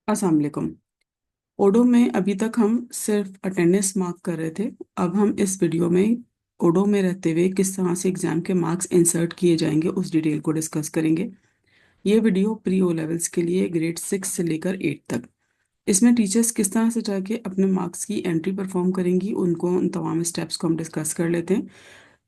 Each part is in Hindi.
अस्सलाम वालेकुम। ओडो में अभी तक हम सिर्फ अटेंडेंस मार्क कर रहे थे। अब हम इस वीडियो में ओडो में रहते हुए किस तरह से एग्जाम के मार्क्स इंसर्ट किए जाएंगे उस डिटेल को डिस्कस करेंगे। ये वीडियो प्री ओ लेवल्स के लिए ग्रेड 6 से लेकर 8 तक। इसमें टीचर्स किस तरह से जाके अपने मार्क्स की एंट्री परफॉर्म करेंगी उन तमाम स्टेप्स को हम डिस्कस कर लेते हैं।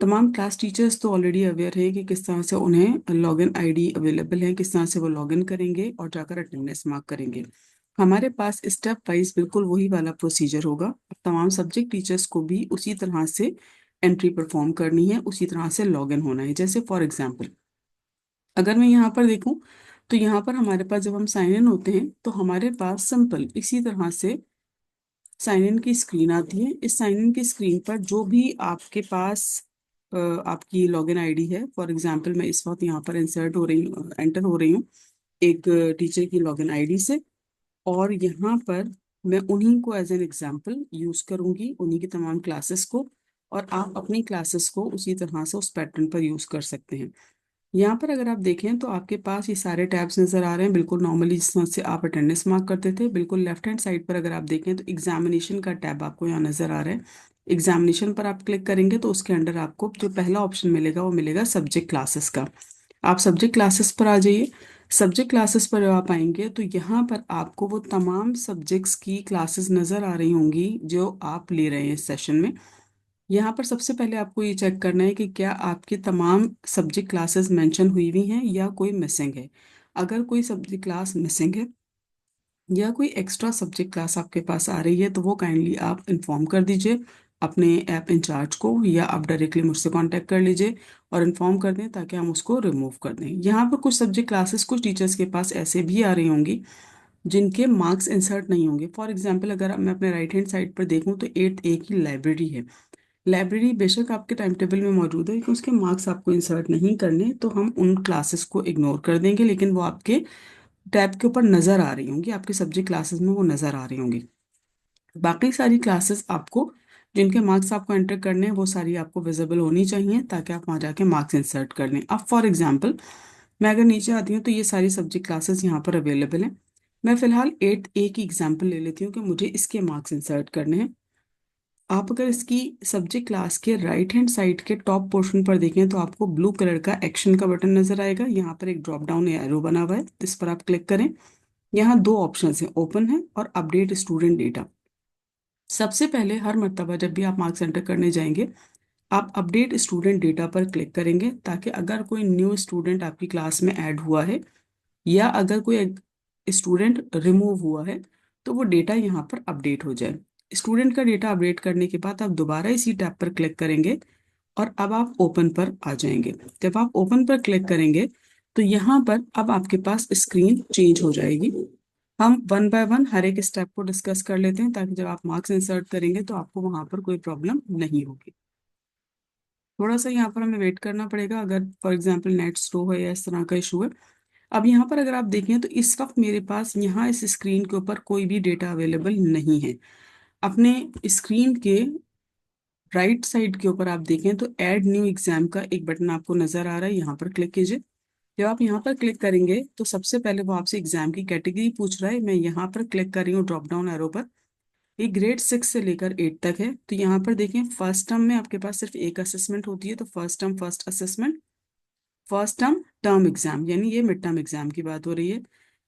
तमाम क्लास टीचर्स तो ऑलरेडी अवेयर है कि किस तरह से उन्हें लॉगिन आईडी अवेलेबल है, किस तरह से वो लॉगिन करेंगे और जाकर अटेंडेंस मार्क करेंगे। हमारे पास स्टेप वाइज बिल्कुल वही वाला प्रोसीजर होगा। तमाम सब्जेक्ट टीचर्स को भी उसी तरह से एंट्री परफॉर्म करनी है, उसी तरह से लॉगिन होना है। जैसे फॉर एग्जांपल अगर मैं यहाँ पर देखूँ तो यहाँ पर हमारे पास जब हम साइन इन होते हैं तो हमारे पास सिंपल इसी तरह से साइन इन की स्क्रीन आती है। इस साइन इन की स्क्रीन पर जो भी आपके पास आपकी लॉगिन आईडी है, फॉर एग्जांपल मैं इस वक्त यहाँ पर इंसर्ट हो रही हूँ, एंटर हो रही हूँ एक टीचर की लॉगिन आईडी से। और यहाँ पर मैं उन्हीं को एज एन एग्जांपल यूज करूंगी, उन्हीं की तमाम क्लासेस को। और आप अपनी क्लासेस को उसी तरह से उस पैटर्न पर यूज कर सकते हैं। यहाँ पर अगर आप देखें तो आपके पास ये सारे टैब्स नजर आ रहे हैं, बिल्कुल नॉर्मली जिस तरह से आप अटेंडेंस मार्क करते थे। बिल्कुल लेफ्ट हैंड साइड पर अगर आप देखें तो एग्जामिनेशन का टैब आपको यहाँ नजर आ रहा है। एग्जामिनेशन पर आप क्लिक करेंगे तो उसके अंडर आपको जो पहला ऑप्शन मिलेगा वो मिलेगा सब्जेक्ट क्लासेस का। आप सब्जेक्ट क्लासेस पर आ जाइए। सब्जेक्ट क्लासेस पर जब आप आएंगे तो यहाँ पर आपको वो तमाम सब्जेक्ट्स की क्लासेस नजर आ रही होंगी जो आप ले रहे हैं इस सेशन में। यहाँ पर सबसे पहले आपको ये चेक करना है कि क्या आपकी तमाम सब्जेक्ट क्लासेस मेंशन हुई हुई हैं या कोई मिसिंग है। अगर कोई सब्जेक्ट क्लास मिसिंग है या कोई एक्स्ट्रा सब्जेक्ट क्लास आपके पास आ रही है तो वो काइंडली आप इन्फॉर्म कर दीजिए अपने ऐप इंचार्ज को, या आप डायरेक्टली मुझसे कांटेक्ट कर लीजिए और इन्फॉर्म कर दें ताकि हम उसको रिमूव कर दें। यहाँ पर कुछ सब्जेक्ट क्लासेस कुछ टीचर्स के पास ऐसे भी आ रही होंगी जिनके मार्क्स इंसर्ट नहीं होंगे। फॉर एग्जाम्पल अगर मैं अपने राइट हैंड साइड पर देखूँ तो 8A की लाइब्रेरी है। लाइब्रेरी बेशक आपके टाइम टेबल में मौजूद है लेकिन उसके मार्क्स आपको इंसर्ट नहीं करने, तो हम उन क्लासेस को इग्नोर कर देंगे, लेकिन वो आपके टैब के ऊपर नजर आ रही होंगी, आपके सब्जेक्ट क्लासेस में वो नजर आ रही होंगी। बाकी सारी क्लासेस आपको जिनके मार्क्स आपको एंटर करने हैं वो सारी आपको विजिबल होनी चाहिए ताकि आप वहाँ जाके मार्क्स इंसर्ट कर लें। अब फॉर एग्जाम्पल मैं अगर नीचे आती हूँ तो ये सारी सब्जेक्ट क्लासेस यहाँ पर अवेलेबल हैं। मैं फिलहाल 8A की एग्जाम्पल ले लेती हूँ कि मुझे इसके मार्क्स इंसर्ट करने हैं। आप अगर इसकी सब्जेक्ट क्लास के राइट हैंड साइड के टॉप पोर्शन पर देखें तो आपको ब्लू कलर का एक्शन का बटन नजर आएगा। यहाँ पर एक ड्रॉप डाउन एरो बना हुआ है, इस पर आप क्लिक करें। यहाँ दो ऑप्शंस हैं, ओपन है और अपडेट स्टूडेंट डेटा। सबसे पहले हर मर्तबा जब भी आप मार्क्स एंटर करने जाएंगे आप अपडेट स्टूडेंट डेटा पर क्लिक करेंगे ताकि अगर कोई न्यू स्टूडेंट आपकी क्लास में ऐड हुआ है या अगर कोई स्टूडेंट रिमूव हुआ है तो वो डेटा यहाँ पर अपडेट हो जाए। स्टूडेंट का डेटा अपडेट करने के बाद आप दोबारा इसी टैब पर क्लिक करेंगे और अब आप ओपन पर आ जाएंगे। जब आप ओपन पर क्लिक करेंगे तो यहाँ पर अब आपके पास स्क्रीन चेंज हो जाएगी। हम वन बाय वन हर एक स्टेप को डिस्कस कर लेते हैं ताकि जब आप मार्क्स इंसर्ट करेंगे तो आपको वहां पर कोई प्रॉब्लम नहीं होगी। थोड़ा सा यहाँ पर हमें वेट करना पड़ेगा अगर फॉर एग्जांपल नेट स्लो है या इस तरह का इशू है। अब यहाँ पर अगर आप देखें तो इस वक्त मेरे पास यहाँ इस स्क्रीन के ऊपर कोई भी डेटा अवेलेबल नहीं है। अपने स्क्रीन के राइट साइड के ऊपर आप देखें तो ऐड न्यू एग्जाम का एक बटन आपको नजर आ रहा है, यहाँ पर क्लिक कीजिए। जब आप यहाँ पर क्लिक करेंगे तो सबसे पहले वो आपसे एग्जाम की कैटेगरी पूछ रहा है। मैं यहाँ पर क्लिक कर रही हूँ ड्रॉप डाउन एरो पर। ये ग्रेड 6 से लेकर 8 तक है। तो यहाँ पर देखें फर्स्ट टर्म में आपके पास सिर्फ एक असेसमेंट होती है, तो first term first assessment. First term term exam यानी ये मिड टर्म एग्जाम की बात हो रही है।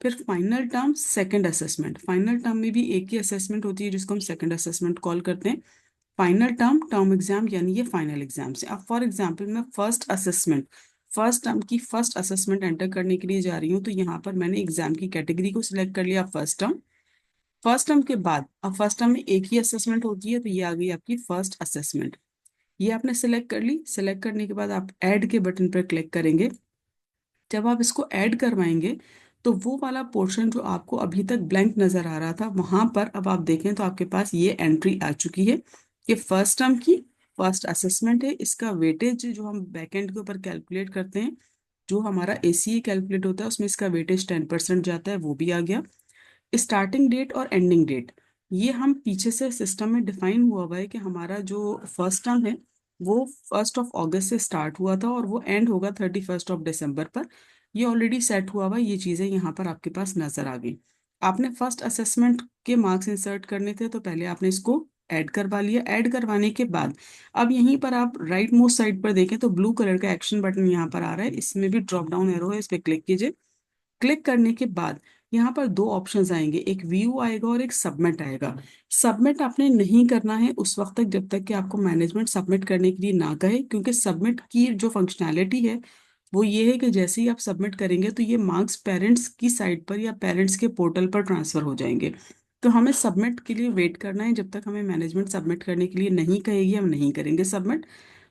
फिर final term second assessment, final term में भी एक ही असेसमेंट होती है जिसको हम सेकंड असेसमेंट कॉल करते हैं। फाइनल टर्म टर्म एग्जाम यानी ये फाइनल एग्जाम से। अब फॉर एग्जांपल मैं फर्स्ट असेसमेंट फर्स्ट टर्म की फर्स्ट असेसमेंट एंटर करने के लिए जा रही हूँ तो यहाँ पर मैंने एग्जाम की कैटेगरी को सिलेक्ट कर लिया फर्स्ट टर्म। फर्स्ट टर्म के बाद अब फर्स्ट टर्म में एक ही असेसमेंट होती है तो ये आ गई आपकी फर्स्ट असेसमेंट। ये आपने सिलेक्ट कर ली। सिलेक्ट करने के बाद आप ऐड के बटन पर क्लिक करेंगे। जब आप इसको ऐड करवाएंगे तो वो वाला पोर्शन जो आपको अभी तक ब्लैंक नजर आ रहा था वहां पर अब आप देखें तो आपके पास ये एंट्री आ चुकी है कि फर्स्ट टर्म की फर्स्ट असेसमेंट है। इसका वेटेज जो हम बैकएंड के ऊपर कैलकुलेट करते हैं, जो हमारा एसीए कैलकुलेट होता है उसमें इसका वेटेज 10% जाता है, वो भी आ गया। स्टार्टिंग डेट और एंडिंग डेट ये हम पीछे से सिस्टम में डिफाइन हुआ है कि हमारा जो फर्स्ट टर्म है वो 1 अगस्त से स्टार्ट हुआ था और वो एंड होगा 31 दिसंबर पर। ये ऑलरेडी सेट हुआ ये चीज़ें यहाँ पर आपके पास नजर आ गई। आपने फर्स्ट असेसमेंट के मार्क्स इंसर्ट करने थे, तो पहले आपने इसको ऐड करवा लिया। ऐड करवाने के बाद अब यहीं पर आप राइट मोस्ट साइड पर देखें तो ब्लू कलर का एक्शन बटन यहाँ पर आ रहा है, इसमें भी ड्रॉप डाउन एरो है, इस पर क्लिक कीजिए। क्लिक करने के बाद यहाँ पर दो ऑप्शंस आएंगे, एक व्यू आएगा और एक सबमिट आएगा। सबमिट आपने नहीं करना है उस वक्त तक जब तक कि आपको मैनेजमेंट सबमिट करने के लिए ना कहे, क्योंकि सबमिट की जो फंक्शनैलिटी है वो ये है कि जैसे ही आप सबमिट करेंगे तो ये मार्क्स पेरेंट्स की साइट पर या पेरेंट्स के पोर्टल पर ट्रांसफर हो जाएंगे। तो हमें सबमिट के लिए वेट करना है, जब तक हमें मैनेजमेंट सबमिट करने के लिए नहीं कहेगी हम नहीं करेंगे सबमिट।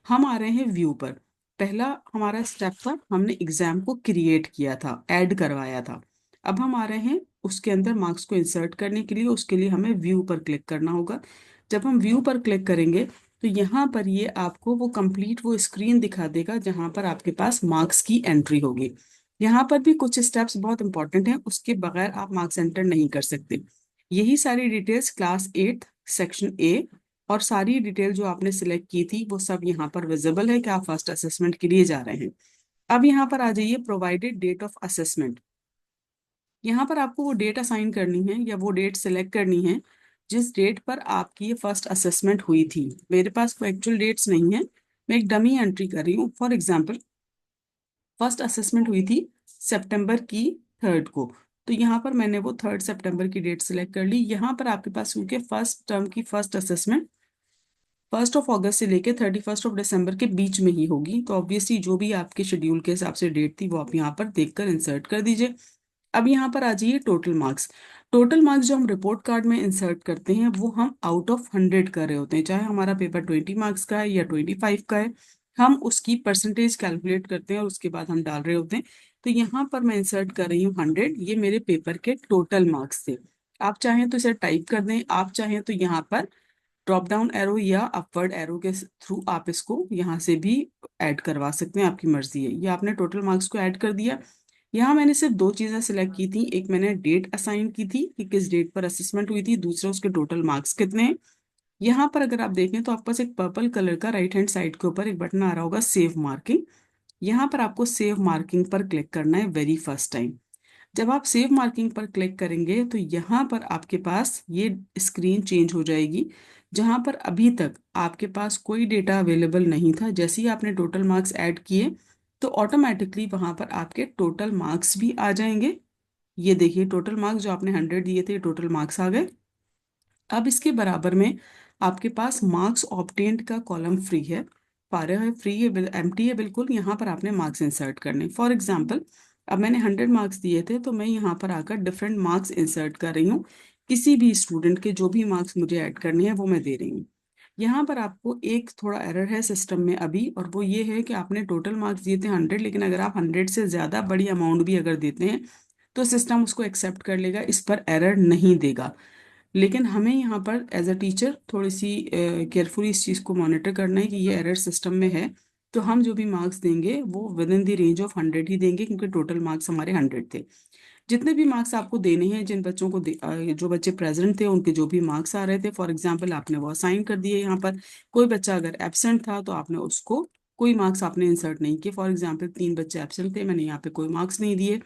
हम आ रहे हैं व्यू पर। पहला हमारा स्टेप था, हमने एग्जाम को क्रिएट किया था, ऐड करवाया था। अब हम आ रहे हैं उसके अंदर मार्क्स को इंसर्ट करने के लिए, उसके लिए हमें व्यू पर क्लिक करना होगा। जब हम व्यू पर क्लिक करेंगे तो यहाँ पर ये आपको वो कंप्लीट वो स्क्रीन दिखा देगा जहाँ पर आपके पास मार्क्स की एंट्री होगी। यहाँ पर भी कुछ स्टेप्स बहुत इंपॉर्टेंट हैं, उसके बगैर आप मार्क्स एंटर नहीं कर सकते। यही सारी डिटेल्स क्लास 8 सेक्शन ए और सारी डिटेल जो आपने सिलेक्ट की थी वो सब यहाँ पर विजिबल है कि आप फर्स्ट असेसमेंट के लिए जा रहे हैं। अब यहाँ पर आ जाइए प्रोवाइडेड डेट ऑफ असेसमेंट। यहाँ पर आपको वो डेट असाइन करनी है या वो डेट सिलेक्ट करनी है जिस डेट पर आपकी ये फर्स्ट असेसमेंट हुई थी। मेरे पास कोई एक्चुअल डेट्स नहीं है, मैं एक डमी एंट्री कर रही हूँ। फॉर एग्जाम्पल फर्स्ट असेसमेंट हुई थी September 3 को, तो यहाँ पर मैंने वो 3 सितंबर की डेट सिलेक्ट कर ली। यहाँ पर आपके पास क्योंकि फर्स्ट टर्म की फर्स्ट असेसमेंट 1 अगस्त से लेके 31 दिसंबर के बीच में ही होगी, तो ऑब्वियसली जो भी आपके शेड्यूल के हिसाब से डेट थी वो आप यहाँ पर देखकर इंसर्ट कर दीजिए। अब यहाँ पर आ जाइए टोटल मार्क्स। टोटल मार्क्स जो हम रिपोर्ट कार्ड में इंसर्ट करते हैं वो हम आउट ऑफ 100 कर रहे होते हैं, चाहे हमारा पेपर 20 मार्क्स का है या 25 का है। हम उसकी परसेंटेज कैलकुलेट करते हैं और उसके बाद हम डाल रहे होते हैं। तो यहाँ पर मैं इंसर्ट कर रही हूँ 100, ये मेरे पेपर के टोटल मार्क्स थे। आप चाहें तो इसे टाइप कर दें, आप चाहें तो यहाँ पर ड्रॉप डाउन एरो या अपवर्ड एरो के थ्रू आप इसको यहाँ से भी ऐड करवा सकते हैं, आपकी मर्जी है। ये आपने टोटल मार्क्स को ऐड कर दिया। यहाँ मैंने सिर्फ दो चीजें सिलेक्ट की थी, एक मैंने डेट असाइन की थी कि किस डेट पर असेसमेंट हुई थी, दूसरा उसके टोटल मार्क्स कितने हैं। यहाँ पर अगर आप देखें तो आपके पास एक पर्पल कलर का राइट हैंड साइड के ऊपर एक बटन आ रहा होगा सेव मार्किंग। यहाँ पर आपको सेव मार्किंग पर क्लिक करना है वेरी फर्स्ट टाइम। जब आप सेव मार्किंग पर क्लिक करेंगे तो यहाँ पर आपके पास ये स्क्रीन चेंज हो जाएगी। जहाँ पर अभी तक आपके पास कोई डेटा अवेलेबल नहीं था, जैसे ही आपने टोटल मार्क्स ऐड किए तो ऑटोमेटिकली वहाँ पर आपके टोटल मार्क्स भी आ जाएंगे। ये देखिए टोटल मार्क्स जो आपने 100 दिए थे टोटल मार्क्स आ गए। अब इसके बराबर में आपके पास मार्क्स ऑब्टेन्ड का कॉलम फ्री है, पारा है, फ्री है, एम्प्टी है बिल्कुल। यहाँ पर आपने मार्क्स इंसर्ट करने। फॉर एग्जांपल अब मैंने 100 मार्क्स दिए थे तो मैं यहाँ पर आकर डिफरेंट मार्क्स इंसर्ट कर रही हूँ। किसी भी स्टूडेंट के जो भी मार्क्स मुझे ऐड करने हैं वो मैं दे रही हूँ। यहाँ पर आपको एक थोड़ा एरर है सिस्टम में अभी, और वो ये है कि आपने टोटल मार्क्स दिए थे 100, लेकिन अगर आप 100 से ज़्यादा बड़ी अमाउंट भी अगर देते हैं तो सिस्टम उसको एक्सेप्ट कर लेगा, इस पर एरर नहीं देगा। लेकिन हमें यहाँ पर एज अ टीचर थोड़ी सी केयरफुली इस चीज़ को मॉनिटर करना है कि ये एरर सिस्टम में है। तो हम जो भी मार्क्स देंगे वो with in the range of 100 ही देंगे, क्योंकि टोटल मार्क्स हमारे 100 थे। जितने भी मार्क्स आपको देने हैं, जिन बच्चों को जो बच्चे प्रेजेंट थे उनके जो भी मार्क्स आ रहे थे, फॉर एग्जांपल आपने वो असाइन कर दिए। यहाँ पर कोई बच्चा अगर एब्सेंट था तो आपने उसको कोई मार्क्स आपने इंसर्ट नहीं किए। फॉर एग्जांपल 3 बच्चे एब्सेंट थे, मैंने यहाँ पे कोई मार्क्स नहीं दिए।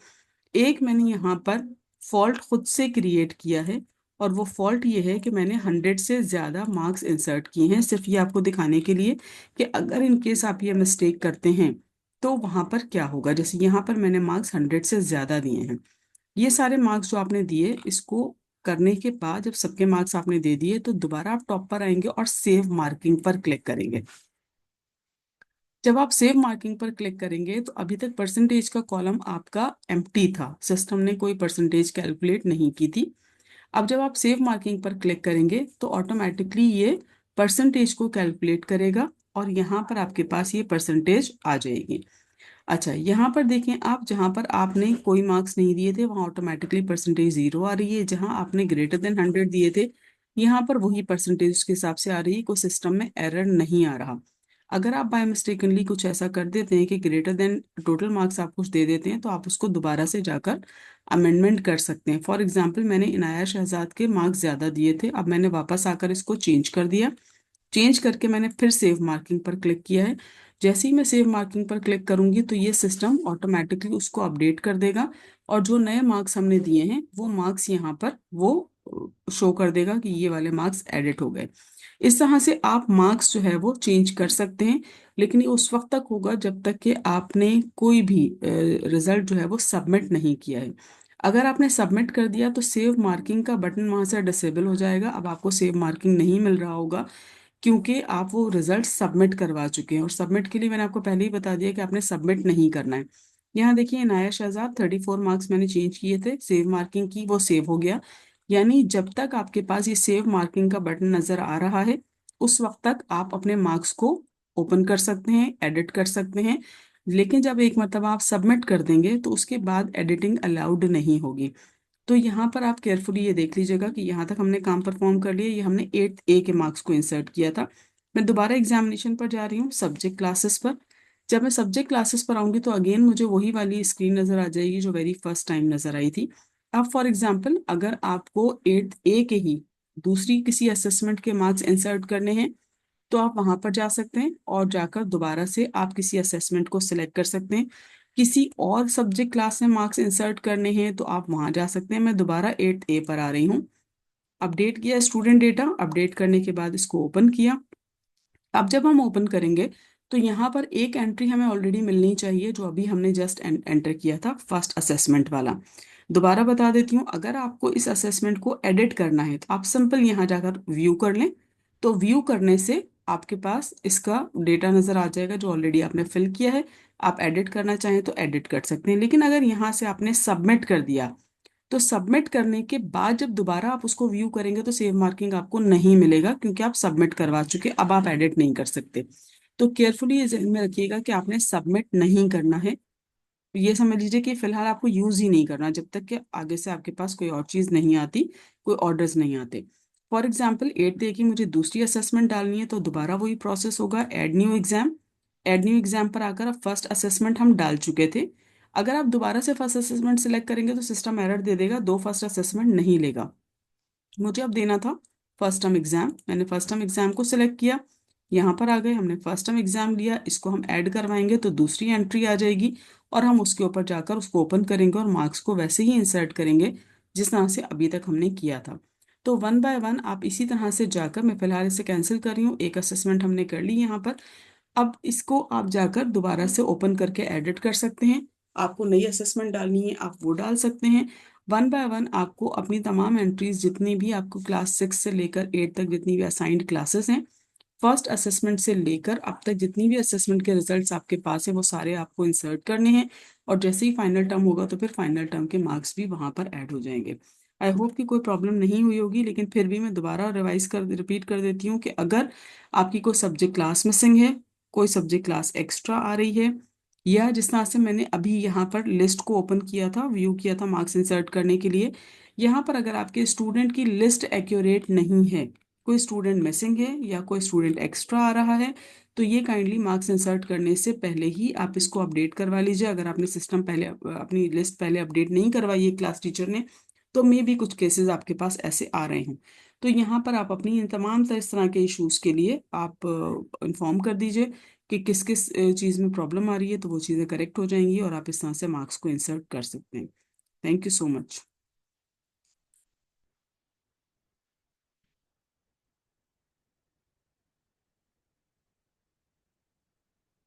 एक मैंने यहाँ पर फॉल्ट खुद से क्रिएट किया है, और वो फॉल्ट ये है कि मैंने 100 से ज़्यादा मार्क्स इंसर्ट किए हैं, सिर्फ ये आपको दिखाने के लिए कि अगर इन केस आप ये मिस्टेक करते हैं तो वहाँ पर क्या होगा। जैसे यहाँ पर मैंने मार्क्स 100 से ज़्यादा दिए हैं। ये सारे मार्क्स जो आपने दिए, इसको करने के बाद जब सबके मार्क्स आपने दे दिए तो दोबारा आप टॉप पर आएंगे और सेव मार्किंग पर क्लिक करेंगे। जब आप सेव मार्किंग पर क्लिक करेंगे तो अभी तक परसेंटेज का कॉलम आपका एम्प्टी था, सिस्टम ने कोई परसेंटेज कैलकुलेट नहीं की थी। अब जब आप सेव मार्किंग पर क्लिक करेंगे तो ऑटोमेटिकली ये परसेंटेज को कैलकुलेट करेगा और यहाँ पर आपके पास ये परसेंटेज आ जाएगी। अच्छा, यहाँ पर देखें आप, जहाँ पर आपने कोई मार्क्स नहीं दिए थे वहाँ ऑटोमेटिकली परसेंटेज 0 आ रही है। जहाँ आपने ग्रेटर देन 100 दिए थे यहाँ पर वही परसेंटेज के हिसाब से आ रही है, कोई सिस्टम में एरर नहीं आ रहा। अगर आप बाय मिस्टेकनली कुछ ऐसा कर देते हैं कि ग्रेटर देन टोटल मार्क्स आप कुछ दे देते हैं तो आप उसको दोबारा से जाकर अमेंडमेंट कर सकते हैं। फॉर एग्जाम्पल मैंने इनाया शहजाद के मार्क्स ज़्यादा दिए थे, अब मैंने वापस आकर इसको चेंज कर दिया। चेंज करके मैंने फिर सेव मार्किंग पर क्लिक किया है। जैसे ही मैं सेव मार्किंग पर क्लिक करूंगी तो ये सिस्टम ऑटोमेटिकली उसको अपडेट कर देगा, और जो नए मार्क्स हमने दिए हैं वो मार्क्स यहाँ पर वो शो कर देगा कि ये वाले मार्क्स एडिट हो गए। इस तरह से आप मार्क्स जो है वो चेंज कर सकते हैं, लेकिन ये उस वक्त तक होगा जब तक कि आपने कोई भी रिजल्ट जो है वो सबमिट नहीं किया है। अगर आपने सबमिट कर दिया तो सेव मार्किंग का बटन वहां से डिसेबल हो जाएगा, अब आपको सेव मार्किंग नहीं मिल रहा होगा, क्योंकि आप वो रिजल्ट सबमिट करवा चुके हैं। और सबमिट के लिए मैंने आपको पहले ही बता दिया कि आपने सबमिट नहीं करना है। यहाँ देखिए नाया शहजाद 34 मार्क्स मैंने चेंज किए थे, सेव मार्किंग की, वो सेव हो गया। यानी जब तक आपके पास ये सेव मार्किंग का बटन नजर आ रहा है उस वक्त तक आप अपने मार्क्स को ओपन कर सकते हैं, एडिट कर सकते हैं। लेकिन जब एक मरतबा आप सबमिट कर देंगे तो उसके बाद एडिटिंग अलाउड नहीं होगी। तो यहाँ पर आप केयरफुली ये देख लीजिएगा कि यहाँ तक हमने काम परफॉर्म कर लिया, ये हमने 8A के मार्क्स को इंसर्ट किया था। मैं दोबारा एग्जामिनेशन पर जा रही हूँ, सब्जेक्ट क्लासेस पर। जब मैं सब्जेक्ट क्लासेस पर आऊंगी तो अगेन मुझे वही वाली स्क्रीन नजर आ जाएगी जो वेरी फर्स्ट टाइम नजर आई थी। अब फॉर एग्जाम्पल अगर आपको 8A के ही दूसरी किसी असेसमेंट के मार्क्स इंसर्ट करने हैं तो आप वहां पर जा सकते हैं और जाकर दोबारा से आप किसी असेसमेंट को सिलेक्ट कर सकते हैं। किसी और सब्जेक्ट क्लास में मार्क्स इंसर्ट करने हैं तो आप वहां जा सकते हैं। मैं दोबारा 8A पर आ रही हूँ। अपडेट किया स्टूडेंट डेटा, अपडेट करने के बाद इसको ओपन किया। अब जब हम ओपन करेंगे तो यहाँ पर एक एंट्री हमें ऑलरेडी मिलनी चाहिए जो अभी हमने जस्ट एंटर किया था, फर्स्ट असेसमेंट वाला। दोबारा बता देती हूँ, अगर आपको इस असेसमेंट को एडिट करना है तो आप सिंपल यहाँ जाकर व्यू कर लें। तो व्यू करने से आपके पास इसका डेटा नजर आ जाएगा जो ऑलरेडी आपने फिल किया है। आप एडिट करना चाहें तो एडिट कर सकते हैं, लेकिन अगर यहाँ से आपने सबमिट कर दिया तो सबमिट करने के बाद जब दोबारा आप उसको व्यू करेंगे तो सेव मार्किंग आपको नहीं मिलेगा, क्योंकि आप सबमिट करवा चुके, अब आप एडिट नहीं कर सकते। तो केयरफुली ये ध्यान में रखिएगा कि आपने सबमिट नहीं करना है। ये समझ लीजिए कि फिलहाल आपको यूज ही नहीं करना जब तक कि आगे से आपके पास कोई और चीज नहीं आती, कोई ऑर्डर्स नहीं आते। फॉर एग्जाम्पल 8 की मुझे दूसरी असेसमेंट डालनी है तो दोबारा वही प्रोसेस होगा, add new exam. Add new exam पर आकर अब फर्स्ट असेसमेंट हम डाल चुके थे। अगर आप दोबारा से फर्स्ट असेसमेंट सिलेक्ट करेंगे तो सिस्टम एरर दे देगा, दो फर्स्ट असेसमेंट नहीं लेगा। मुझे अब देना था फर्स्ट टर्म एग्जाम, मैंने फर्स्ट टर्म एग्जाम को सिलेक्ट किया। यहाँ पर आ गए, हमने फर्स्ट टर्म एग्जाम लिया, इसको हम ऐड करवाएंगे तो दूसरी एंट्री आ जाएगी और हम उसके ऊपर जाकर उसको ओपन करेंगे और मार्क्स को वैसे ही इंसर्ट करेंगे जिस तरह से अभी तक हमने किया था। तो वन बाय वन आप इसी तरह से जाकर, मैं फिलहाल इसे कैंसिल कर रही हूँ, एक असेसमेंट हमने कर ली यहाँ पर। अब इसको आप जाकर दोबारा से ओपन करके एडिट कर सकते हैं। आपको नई असेसमेंट डालनी है आप वो डाल सकते हैं। वन बाय वन आपको अपनी तमाम एंट्रीज, जितनी भी आपको क्लास 6 से लेकर 8 तक जितनी भी असाइंड क्लासेस हैं, फर्स्ट असेसमेंट से लेकर अब तक जितनी भी असेसमेंट के रिजल्ट्स आपके पास है वो सारे आपको इंसर्ट करने हैं। और जैसे ही फाइनल टर्म होगा तो फिर फाइनल टर्म के मार्क्स भी वहां पर ऐड हो जाएंगे। आई होप कि कोई प्रॉब्लम नहीं हुई होगी, लेकिन फिर भी मैं दोबारा रिपीट कर देती हूँ कि अगर आपकी कोई सब्जेक्ट क्लास मिसिंग है, कोई सब्जेक्ट क्लास एक्स्ट्रा आ रही है, या जिस तरह से मैंने अभी यहाँ पर लिस्ट को ओपन किया था, व्यू किया था मार्क्स इंसर्ट करने के लिए, यहाँ पर अगर आपके स्टूडेंट की लिस्ट एक्यूरेट नहीं है, कोई स्टूडेंट मिसिंग है या कोई स्टूडेंट एक्स्ट्रा आ रहा है, तो ये काइंडली मार्क्स इंसर्ट करने से पहले ही आप इसको अपडेट करवा लीजिए। अगर आपने सिस्टम पहले अपनी लिस्ट पहले अपडेट नहीं करवाई है क्लास टीचर ने, तो मे भी कुछ केसेस आपके पास ऐसे आ रहे हैं। तो यहाँ पर आप अपनी इन तमाम इस तरह के इश्यूज के लिए आप इन्फॉर्म कर दीजिए कि किस किस चीज़ में प्रॉब्लम आ रही है, तो वो चीज़ें करेक्ट हो जाएंगी और आप इस तरह से मार्क्स को इंसर्ट कर सकते हैं। Thank you so much.